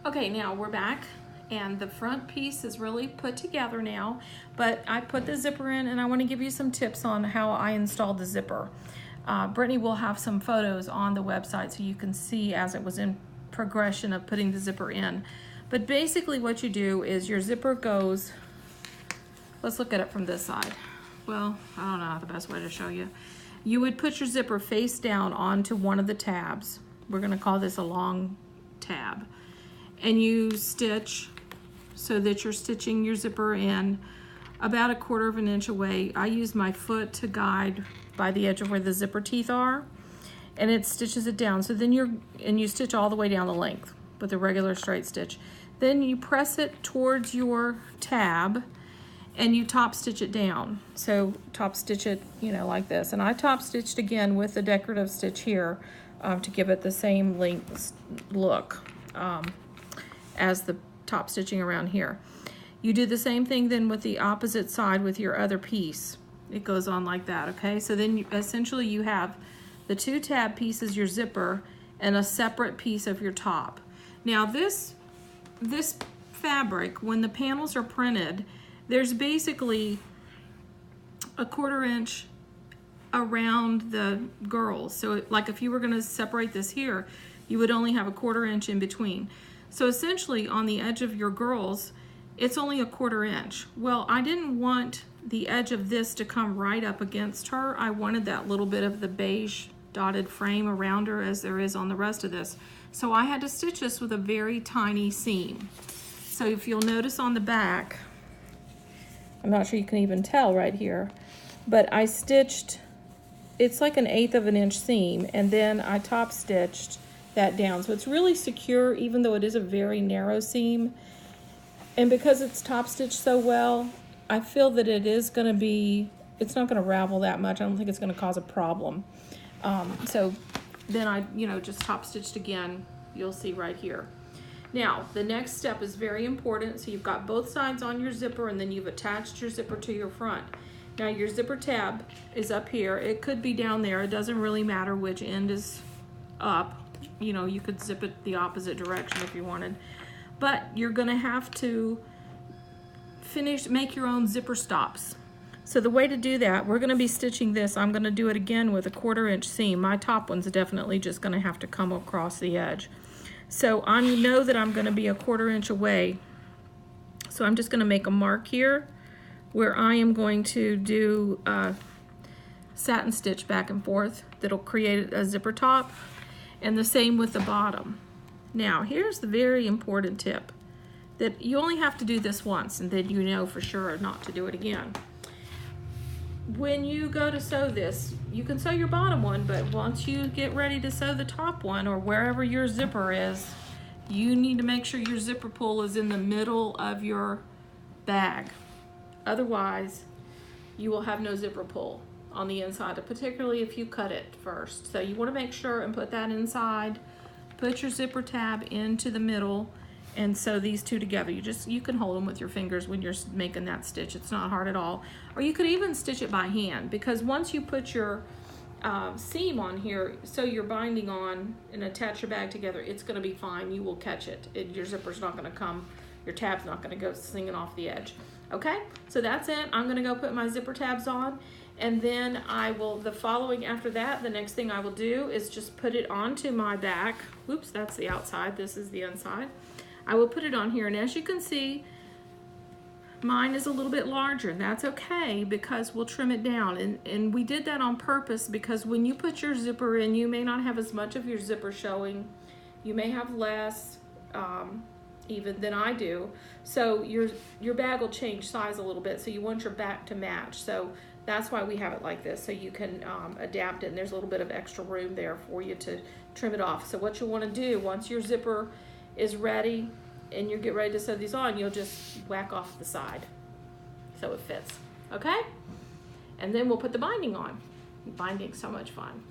Okay, now we're back and the front piece is really put together now, but I put the zipper in and I want to give you some tips on how I installed the zipper. Brittany will have some photos on the website so you can see as it was in progression of putting the zipper in. But basically what you do is your zipper goes, let's look at it from this side. Well, I don't know the best way to show you. You would put your zipper face down onto one of the tabs. We're going to call this a long tab. And you stitch so that you're stitching your zipper in about 1/4 of an inch away. I use my foot to guide by the edge of where the zipper teeth are, and it stitches it down. So then you stitch all the way down the length with a regular straight stitch. Then you press it towards your tab and you top stitch it down. So top stitch it, like this. And I top stitched again with the decorative stitch here to give it the same length look as the top stitching around here. You do the same thing then with the opposite side with your other piece. It goes on like that, okay? So then essentially you have the 2 tab pieces, your zipper, and a separate piece of your top. Now this fabric, when the panels are printed, there's basically 1/4 inch around the girls. So like if you were gonna separate this here, you would only have 1/4 inch in between. So essentially on the edge of your girls, it's only 1/4 inch. Well, I didn't want the edge of this to come right up against her. I wanted that little bit of the beige dotted frame around her as there is on the rest of this. So I had to stitch this with a very tiny seam. So if you'll notice on the back, I'm not sure you can even tell right here, but I stitched, it's like 1/8 of an inch seam, and then I top stitched that down. So it's really secure even though it is a very narrow seam. And because it's top stitched so well, I feel that it is going to be, it's not going to ravel that much. I don't think it's going to cause a problem. So then I, just top stitched again, you'll see right here. Now, the next step is very important. So you've got both sides on your zipper and then you've attached your zipper to your front. Now your zipper tab is up here. It could be down there. It doesn't really matter which end is up. You could zip it the opposite direction if you wanted. But you're gonna have to make your own zipper stops. So the way to do that, we're gonna be stitching this. I'm gonna do it again with a 1/4 inch seam. My top one's definitely just gonna have to come across the edge. So I know that I'm gonna be 1/4 inch away. So I'm just gonna make a mark here where I am going to do a satin stitch back and forth that'll create a zipper top, and the same with the bottom. Now here's the very important tip, that you only have to do this once and then you know for sure not to do it again. When you go to sew this, you can sew your bottom one, but once you get ready to sew the top one or wherever your zipper is, you need to make sure your zipper pull is in the middle of your bag. Otherwise, you will have no zipper pull on the inside, particularly if you cut it first. So you want to make sure and put that inside, put your zipper tab into the middle, and sew these two together. You can hold them with your fingers when you're making that stitch. It's not hard at all. Or you could even stitch it by hand, because once you put your seam on here, sew your binding on and attach your bag together, it's going to be fine. You will catch it. Your zipper's not going to come, your tab's not going to go singing off the edge. Okay, so that's it. I'm going to go put my zipper tabs on, and then the following after that, the next thing I will do is just put it onto my back. Oops, that's the outside, this is the inside. I will put it on here, and as you can see, mine is a little bit larger, and that's okay because we'll trim it down. And we did that on purpose because when you put your zipper in, you may not have as much of your zipper showing. You may have less even than I do. So your bag will change size a little bit, so you want your back to match. So that's why we have it like this, so you can adapt it, and there's a little bit of extra room there for you to trim it off. So what you'll want to do, once your zipper is ready and you get ready to sew these on, you'll just whack off the side so it fits, okay? And then we'll put the binding on. Binding's so much fun.